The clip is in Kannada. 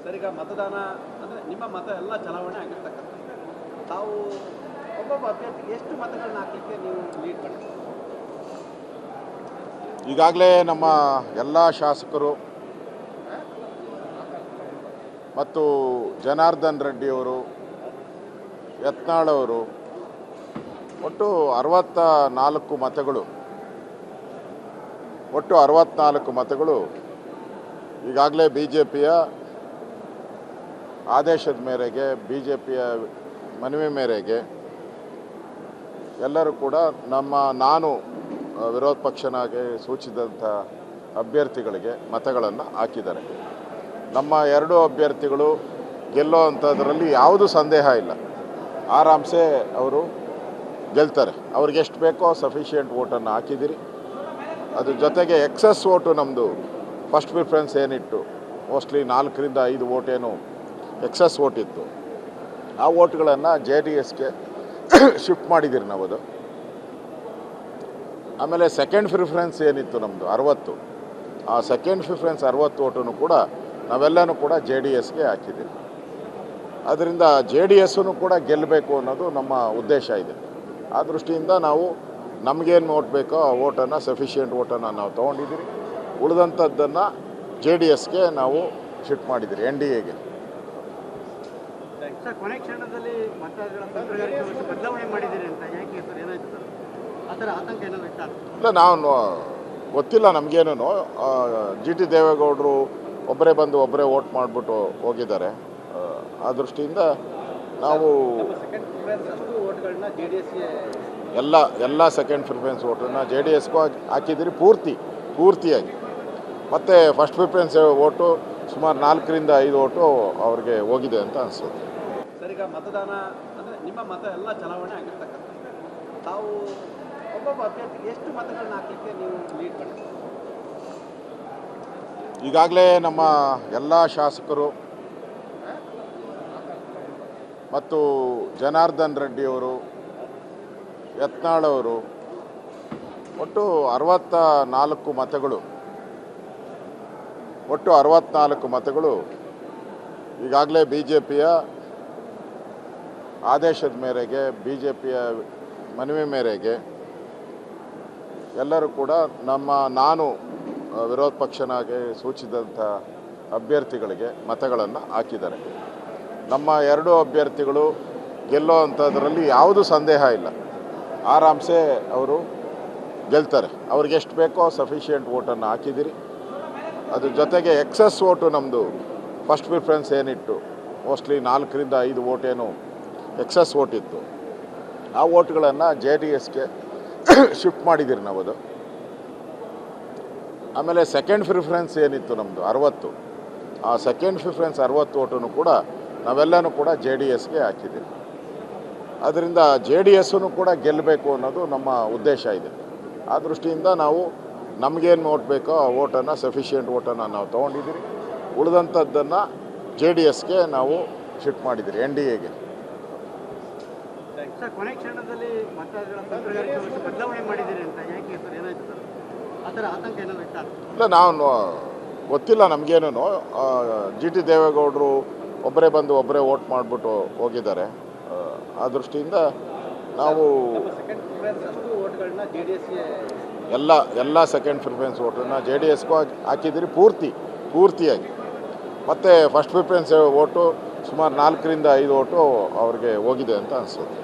ಸರ್, ಈಗ ಮತದಾನ ಅಂದರೆ ನಿಮ್ಮ ಮತ ಎಲ್ಲ ಚಲಾವಣೆ ಆಗಿರ್ತಕ್ಕಂಥದ್ದು. ತಾವು ಒಬ್ಬೊಬ್ಬ ಅಭ್ಯರ್ಥಿಗೆ ಎಷ್ಟು ಮತಗಳನ್ನ ಹಾಕಲಿಕ್ಕೆ ನೀವು ಲೀಡ್ ಮಾಡ್ತೀರಿ? ಈಗಾಗಲೇ ನಮ್ಮ ಎಲ್ಲ ಶಾಸಕರು ಮತ್ತು ಜನಾರ್ದನ್ ರೆಡ್ಡಿಯವರು, ಯತ್ನಾಳ್ ಅವರು ಒಟ್ಟು 64 ಮತಗಳು ಈಗಾಗಲೇ ಬಿ ಜೆ ಪಿಯ ಆದೇಶದ ಮೇರೆಗೆ, ಬಿ ಜೆ ಪಿಯ ಮನವಿ ಮೇರೆಗೆ ಎಲ್ಲರೂ ಕೂಡ ನಾನು ವಿರೋಧ ಪಕ್ಷನಾಗಿ ಸೂಚಿಸಿದಂಥ ಅಭ್ಯರ್ಥಿಗಳಿಗೆ ಮತಗಳನ್ನು ಹಾಕಿದ್ದಾರೆ. ನಮ್ಮ ಎರಡೂ ಅಭ್ಯರ್ಥಿಗಳು ಗೆಲ್ಲೋ ಅಂಥದ್ರಲ್ಲಿ ಯಾವುದೂ ಸಂದೇಹ ಇಲ್ಲ. ಆರಾಮ್ಸೆ ಅವರು ಗೆಲ್ತಾರೆ. ಅವ್ರಿಗೆ ಎಷ್ಟು ಬೇಕೋ ಸಫಿಷಿಯೆಂಟ್ ವೋಟನ್ನು ಹಾಕಿದ್ದೀರಿ. ಅದ್ರ ಜೊತೆಗೆ ಎಕ್ಸಸ್ ವೋಟು ನಮ್ಮದು ಫಸ್ಟ್ ಪ್ರಿಫರೆನ್ಸ್ ಏನಿತ್ತು, ಮೋಸ್ಟ್ಲಿ 4 ರಿಂದ 5 ವೋಟ್ ಏನು ಎಕ್ಸಸ್ ವೋಟ್ ಇತ್ತು, ಆ ವೋಟ್ಗಳನ್ನು JDSಗೆ ಶಿಫ್ಟ್ ಮಾಡಿದ್ದೀರಿ ನಾವು. ಅದು ಆಮೇಲೆ ಸೆಕೆಂಡ್ ಪ್ರಿಫರೆನ್ಸ್ ಏನಿತ್ತು ನಮ್ಮದು 60, ಆ ಸೆಕೆಂಡ್ ಪ್ರಿಫರೆನ್ಸ್ 60 ವೋಟನ್ನು ಕೂಡ ನಾವೆಲ್ಲನೂ ಕೂಡ JDSಗೆ ಹಾಕಿದ್ದೀವಿ. ಅದರಿಂದ JDSನು ಕೂಡ ಗೆಲ್ಲಬೇಕು ಅನ್ನೋದು ನಮ್ಮ ಉದ್ದೇಶ ಇದೆ. ಆ ದೃಷ್ಟಿಯಿಂದ ನಾವು ನಮಗೇನು ವೋಟ್ ಬೇಕೋ ಆ ವೋಟನ್ನು ಸಫಿಷಿಯೆಂಟ್ ವೋಟನ್ನು ನಾವು ತೊಗೊಂಡಿದ್ದೀರಿ. ಉಳಿದಂಥದ್ದನ್ನು JDSಗೆ ನಾವು ಶಿಫ್ಟ್ ಮಾಡಿದ್ದೀರಿ, NDAಗೆ. ಸರ್, ಕೊನೆ ಕ್ಷಣದಲ್ಲಿ ಮತಗಳ ಬದಲಾವಣೆ ಮಾಡಿದ್ದೀರಿ ಅಂತ ಯಾಕೆ ಸರ್, ಏನಾಯ್ತು ಸರ್? ಆ ಥರ ಆತಂಕ ಏನಾದ್ರು ಇತ್ತ? ಇಲ್ಲ, ನಾವು ಗೊತ್ತಿಲ್ಲ ನಮಗೇನು. GT ದೇವೇಗೌಡರು ಒಬ್ಬರೇ ಬಂದು ಒಬ್ಬರೇ ವೋಟ್ ಮಾಡಿಬಿಟ್ಟು ಹೋಗಿದ್ದಾರೆ. ಆ ದೃಷ್ಟಿಯಿಂದ ನಾವು ಎಲ್ಲ ಸೆಕೆಂಡ್ ಪ್ರಿಫರೆನ್ಸ್ ವೋಟನ್ನು JDSಗೂ ಹಾಕಿದ್ದೀರಿ ಪೂರ್ತಿಯಾಗಿ. ಮತ್ತು ಫಸ್ಟ್ ಪ್ರಿಫರೆನ್ಸ್ ವೋಟು ಸುಮಾರು 4 ರಿಂದ 5 ವೋಟು ಅವ್ರಿಗೆ ಹೋಗಿದೆ ಅಂತ ಅನಿಸುತ್ತೆ. ಸರ್, ಈಗ ಮತದಾನ ಅಂದರೆ ನಿಮ್ಮ ಮತ ಎಲ್ಲ ಚಲಾವಣೆ ಆಗಿರ್ತಕ್ಕಂಥದ್ದು. ತಾವು ಒಬ್ಬೊಬ್ಬ ಅಭ್ಯರ್ಥಿಗೆ ಎಷ್ಟು ಮತಗಳನ್ನ ಹಾಕಲಿಕ್ಕೆ ನೀವು ಲೀಡ್ ಮಾಡ್ತೀರಿ? ಈಗಾಗಲೇ ನಮ್ಮ ಎಲ್ಲ ಶಾಸಕರು ಮತ್ತು ಜನಾರ್ದನ್ ರೆಡ್ಡಿಯವರು, ಯತ್ನಾಳ್ ಅವರು ಒಟ್ಟು 64 ಮತಗಳು ಈಗಾಗಲೇ ಬಿ ಜೆ ಪಿಯ ಆದೇಶದ ಮೇರೆಗೆ, ಬಿ ಜೆ ಪಿಯ ಮನವಿ ಮೇರೆಗೆ ಎಲ್ಲರೂ ಕೂಡ ನಾನು ವಿರೋಧ ಪಕ್ಷನಾಗಿ ಸೂಚಿಸಿದಂಥ ಅಭ್ಯರ್ಥಿಗಳಿಗೆ ಮತಗಳನ್ನು ಹಾಕಿದ್ದಾರೆ. ನಮ್ಮ ಎರಡೂ ಅಭ್ಯರ್ಥಿಗಳು ಗೆಲ್ಲೋ ಅಂಥದ್ರಲ್ಲಿ ಯಾವುದೂ ಸಂದೇಹ ಇಲ್ಲ. ಆರಾಮ್ಸೆ ಅವರು ಗೆಲ್ತಾರೆ. ಅವ್ರಿಗೆ ಎಷ್ಟು ಬೇಕೋ ಸಫಿಷಿಯೆಂಟ್ ವೋಟನ್ನು ಹಾಕಿದ್ದೀರಿ. ಅದ್ರ ಜೊತೆಗೆ ಎಕ್ಸಸ್ ವೋಟು ನಮ್ಮದು ಫಸ್ಟ್ ಪ್ರಿಫರೆನ್ಸ್ ಏನಿತ್ತು, ಮೋಸ್ಟ್ಲಿ 4 ರಿಂದ 5 ವೋಟ್ ಏನು ಎಕ್ಸಸ್ ವೋಟ್ ಇತ್ತು, ಆ ವೋಟ್ಗಳನ್ನು JDSಗೆ ಶಿಫ್ಟ್ ಮಾಡಿದ್ದೀರಿ ನಾವು. ಅದು ಆಮೇಲೆ ಸೆಕೆಂಡ್ ಪ್ರಿಫರೆನ್ಸ್ ಏನಿತ್ತು ನಮ್ಮದು 60, ಆ ಸೆಕೆಂಡ್ ಪ್ರಿಫರೆನ್ಸ್ 60 ವೋಟನ್ನು ಕೂಡ ನಾವೆಲ್ಲನೂ ಕೂಡ JDSಗೆ ಹಾಕಿದ್ದೀವಿ. ಅದರಿಂದ JDSನು ಕೂಡ ಗೆಲ್ಲಬೇಕು ಅನ್ನೋದು ನಮ್ಮ ಉದ್ದೇಶ ಇದೆ. ಆ ದೃಷ್ಟಿಯಿಂದ ನಾವು ನಮಗೇನು ವೋಟ್ ಬೇಕೋ ಆ ವೋಟನ್ನು ಸಫಿಷಿಯೆಂಟ್ ವೋಟನ್ನು ನಾವು ತೊಗೊಂಡಿದ್ದೀರಿ. ಉಳಿದಂಥದ್ದನ್ನು JDSಗೆ ನಾವು ಶಿಫ್ಟ್ ಮಾಡಿದ್ದೀರಿ, NDAಗೆ. ಸರ್, ಕೊನೆ ಕ್ಷಣದಲ್ಲಿ ಮತಗಳ ಬದಲಾವಣೆ ಮಾಡಿದ್ದೀರಿ ಅಂತ ಯಾಕೆ ಸರ್, ಏನಾಯ್ತು ಸರ್? ಆ ಥರ ಆತಂಕ ಏನಾದ್ರು ಇತ್ತ? ಇಲ್ಲ, ನಾವು ಗೊತ್ತಿಲ್ಲ ನಮಗೇನು. GT ದೇವೇಗೌಡರು ಒಬ್ಬರೇ ಬಂದು ಒಬ್ಬರೇ ವೋಟ್ ಮಾಡಿಬಿಟ್ಟು ಹೋಗಿದ್ದಾರೆ. ಆ ದೃಷ್ಟಿಯಿಂದ ನಾವು ಎಲ್ಲ ಸೆಕೆಂಡ್ ಪ್ರಿಫರೆನ್ಸ್ ವೋಟನ್ನು JDSಗೂ ಹಾಕಿದ್ದೀರಿ ಪೂರ್ತಿಯಾಗಿ. ಮತ್ತು ಫಸ್ಟ್ ಪ್ರಿಫರೆನ್ಸ್ ವೋಟು ಸುಮಾರು 4 ರಿಂದ 5 ವೋಟು ಅವ್ರಿಗೆ ಹೋಗಿದೆ ಅಂತ ಅನಿಸುತ್ತೆ.